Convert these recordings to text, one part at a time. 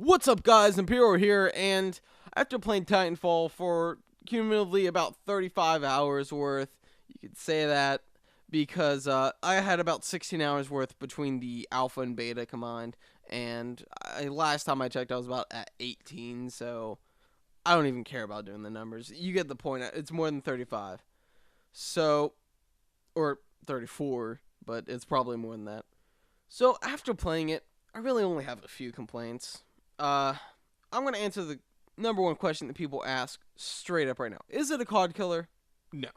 What's up, guys? Imperial here, and after playing Titanfall for cumulatively about 35 hours worth, you could say that because I had about 16 hours worth between the alpha and beta combined, and last time I checked I was about at 18, so I don't even care about doing the numbers. You get the point. It's more than 35. So, or 34, but it's probably more than that. So after playing it, I really only have a few complaints. I'm going to answer the number one question that people ask straight up right now. Is it a COD killer? No.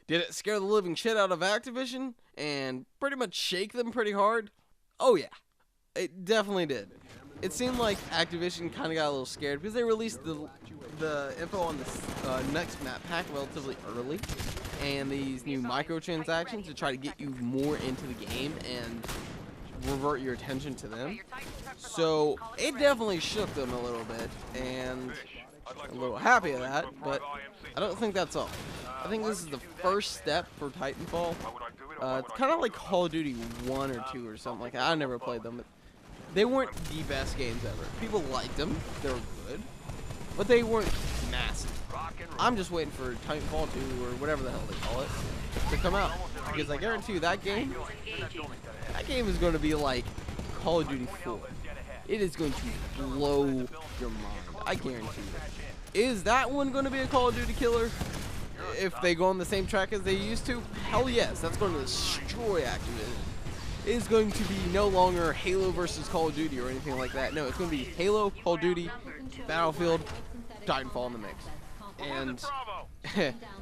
Did it scare the living shit out of Activision and pretty much shake them pretty hard? Oh yeah, it definitely did. It seemed like Activision kind of got a little scared because they released the info on the next map pack relatively early, and these new microtransactions to try to get you more into the game and revert your attention to them. So it definitely shook them a little bit, and I'm a little happy of that, but I don't think that's all. I think this is the first step for Titanfall. It's kind of like Call of Duty 1 or 2 or something like that. I never played them, but they weren't the best games ever. People liked them, they were good, but they weren't massive. I'm just waiting for Titanfall 2 or whatever the hell they call it to come out, because I guarantee you that game is going to be like Call of Duty 4. It is going to blow your mind. I guarantee you. Is that one going to be a Call of Duty killer? If they go on the same track as they used to? Hell yes. That's going to destroy Activision. It is going to be no longer Halo versus Call of Duty or anything like that. No, it's going to be Halo, Call of Duty, Battlefield, Titanfall in the mix. And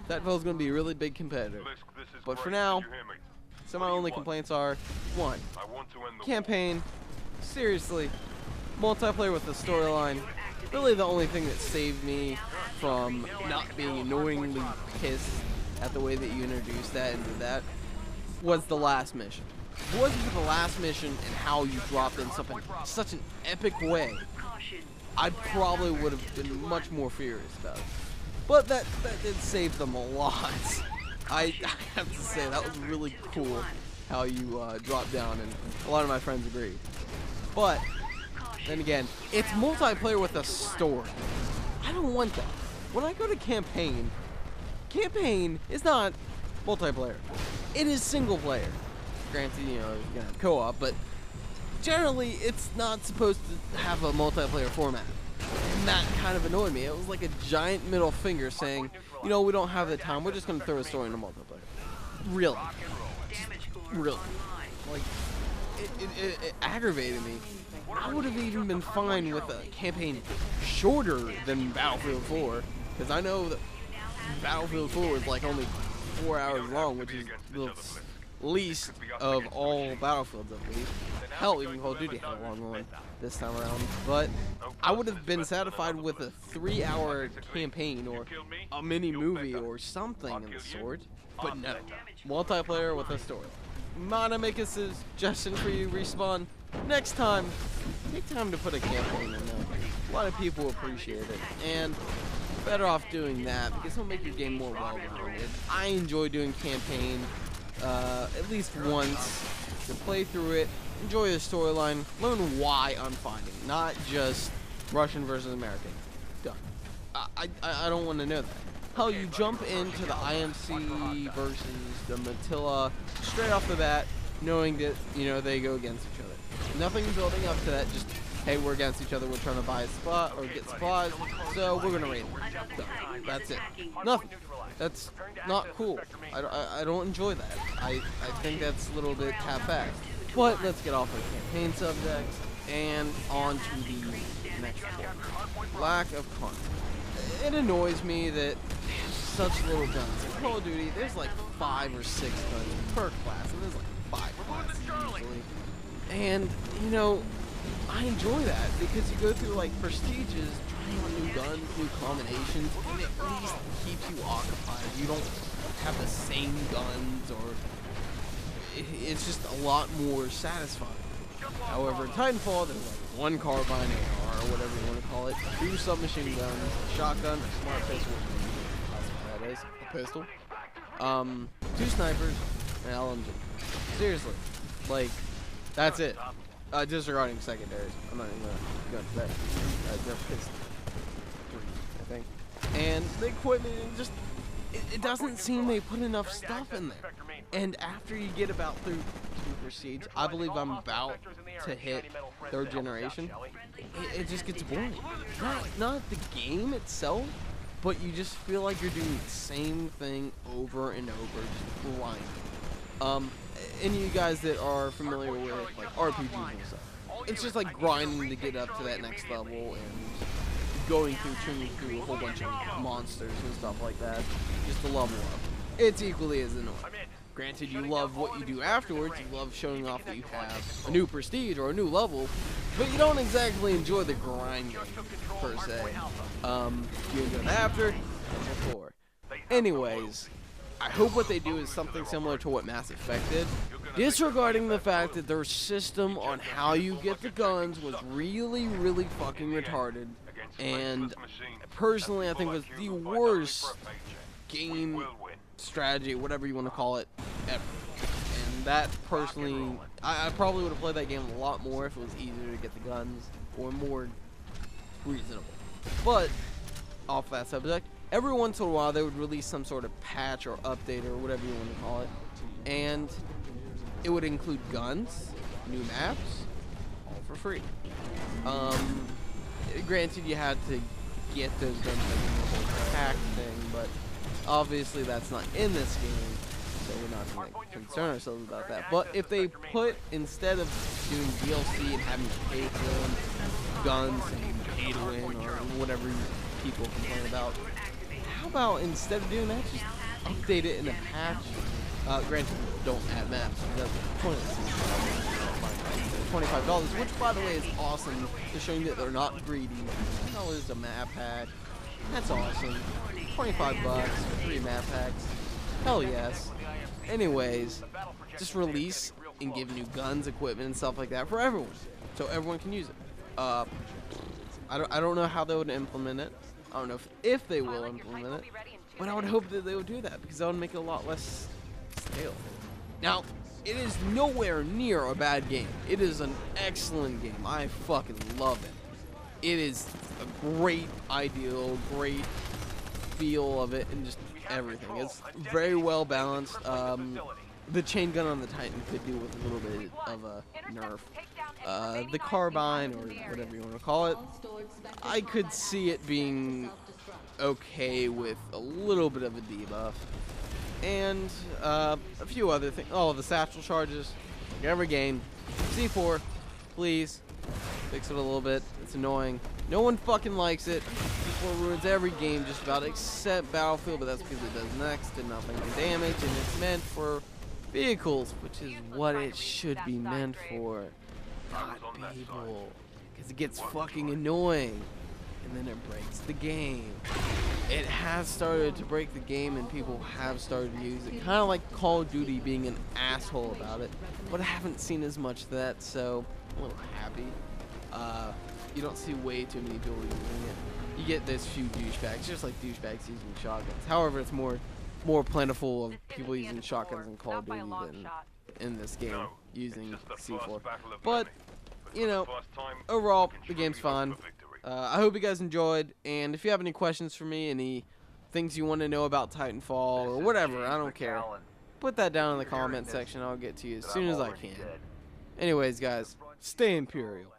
Titanfall is going to be a really big competitor. But for now, some of my only complaints are, 1, campaign, seriously, multiplayer with the storyline. Really the only thing that saved me from not being annoyingly pissed at the way that you introduced that and did that was the last mission. If it wasn't for the last mission and how you dropped in something such an epic way, I probably would have been much more furious about it. But that did save them a lot. I have to say, that was really cool how you dropped down, and a lot of my friends agreed. But then again, it's multiplayer with a story. I don't want that. When I go to campaign is not multiplayer. It is single player. Granted, you know, you're gonna have co-op, but generally it's not supposed to have a multiplayer format. And that kind of annoyed me. It was like a giant middle finger saying, you know, we don't have the time, we're just gonna throw a story into multiplayer. Really. Really. Like, it aggravated me. I would have even been fine with a campaign shorter than Battlefield 4, because I know that Battlefield 4 is like only 4 hours long, which is the least of all Battlefields, at least. Hell, even Call of Duty had a long one this time around. But I would have been satisfied with a 3-hour campaign or a mini movie or something of the sort. But no, multiplayer with a story. Might I make a suggestion for you, Respawn? Next time, take time to put a campaign in there. A lot of people appreciate it, and better off doing that because it'll make your game more well-rounded. I enjoy doing campaign at least once to play through it, enjoy the storyline, learn why I'm fighting, not just Russian versus American. Done. I don't want to know that. Hell, you jump into the IMC versus the Matilla straight off the bat, knowing that, you know, they go against each other. Nothing building up to that, just, hey, we're against each other, we're trying to buy a spot or get supplies, so we're going to raid them. Done. That's it. Nothing. That's not cool. I don't enjoy that. I think that's a little bit half-assed. But let's get off our campaign subject and on to the next one. Lack of content. It annoys me that they have such little guns. In Call of Duty, there's like 5 or 6 guns per class, and there's like 5 classes usually. And, you know, I enjoy that because you go through like prestiges, trying out new guns, new combinations, and it at least keeps you occupied. You don't have the same guns, or it's just a lot more satisfying. However, in Titanfall, there's like 1 carbine AR, or whatever you want to call it, 2 submachine guns, a shotgun, a smart pistol, that's what that is, a pistol, 2 snipers, and an LMG. Seriously, like, that's it. Disregarding secondaries. I'm not even gonna go into that. They're pissed. 3, I think. And the equipment it doesn't seem they put enough stuff in there. And after you get about through Super Siege, I believe I'm about to hit 3rd generation. It just gets boring. Not the game itself, but you just feel like you're doing the same thing over and over, just grinding. Any of you guys that are familiar with like RPGs and stuff, it's just like grinding to get up to that next level and going through a whole bunch of monsters and stuff like that, just to level up. It's equally as annoying. Granted, you love what you do afterwards, you love showing off that you have a new prestige or a new level, but you don't exactly enjoy the grinding, per se. You enjoy the after, and before. Anyways, I hope what they do is something similar to what Mass Effect did, disregarding the fact that their system on how you get the guns was really, really fucking retarded, and personally I think was the worst game strategy, whatever you want to call it, ever. And that personally, I probably would have played that game a lot more if it was easier to get the guns or more reasonable. But off that subject, every once in a while they would release some sort of patch or update or whatever you want to call it, and it would include guns, new maps, all for free. Granted, you had to get those guns like the whole pack thing, but obviously that's not in this game, so we're not going to concern ourselves about that. But if they put, instead of doing DLC and having to pay for them, guns and pay to win or whatever people complain about, how about instead of doing that, just update it in a patch? Granted, don't add maps. That's pointless. $25, which by the way is awesome, to show you that they're not greedy. $10 a map pack. That's awesome. 25 bucks for 3 map packs. Hell yes. Anyways, just release and give new guns, equipment, and stuff like that for everyone, so everyone can use it. I don't know how they would implement it. I don't know if they will implement it, but I would hope that they would do that, because that would make it a lot less stale. Now, it is nowhere near a bad game. It is an excellent game. I fucking love it. It is a great ideal, great feel of it, and just everything. It's very well balanced. The chain gun on the Titan could do with a little bit of a nerf. The carbine, or whatever you want to call it, I could see it being okay with a little bit of a debuff. And a few other things. Oh, the satchel charges. Like every game. C4, please fix it a little bit. It's annoying. No one fucking likes it. C4 ruins every game just about, except Battlefield, but that's because it does next and nothing can damage, and it's meant for vehicles, which is what it should be meant for. Not people. Because it gets fucking annoying, and then it breaks the game. It has started to break the game, and people have started to use it. Kind of like Call of Duty being an asshole about it, but I haven't seen as much of that, so I'm a little happy. You don't see way too many people using it. You get this few douchebags, just like douchebags using shotguns. However, it's more plentiful of people using shotguns in Call of Duty than in this game using C4. But, you know, overall, the game's fun. I hope you guys enjoyed, and if you have any questions for me, any things you want to know about Titanfall, or whatever, I don't care, put that down in the comment section. I'll get to you as soon as I can. Anyways, guys, stay Imperial.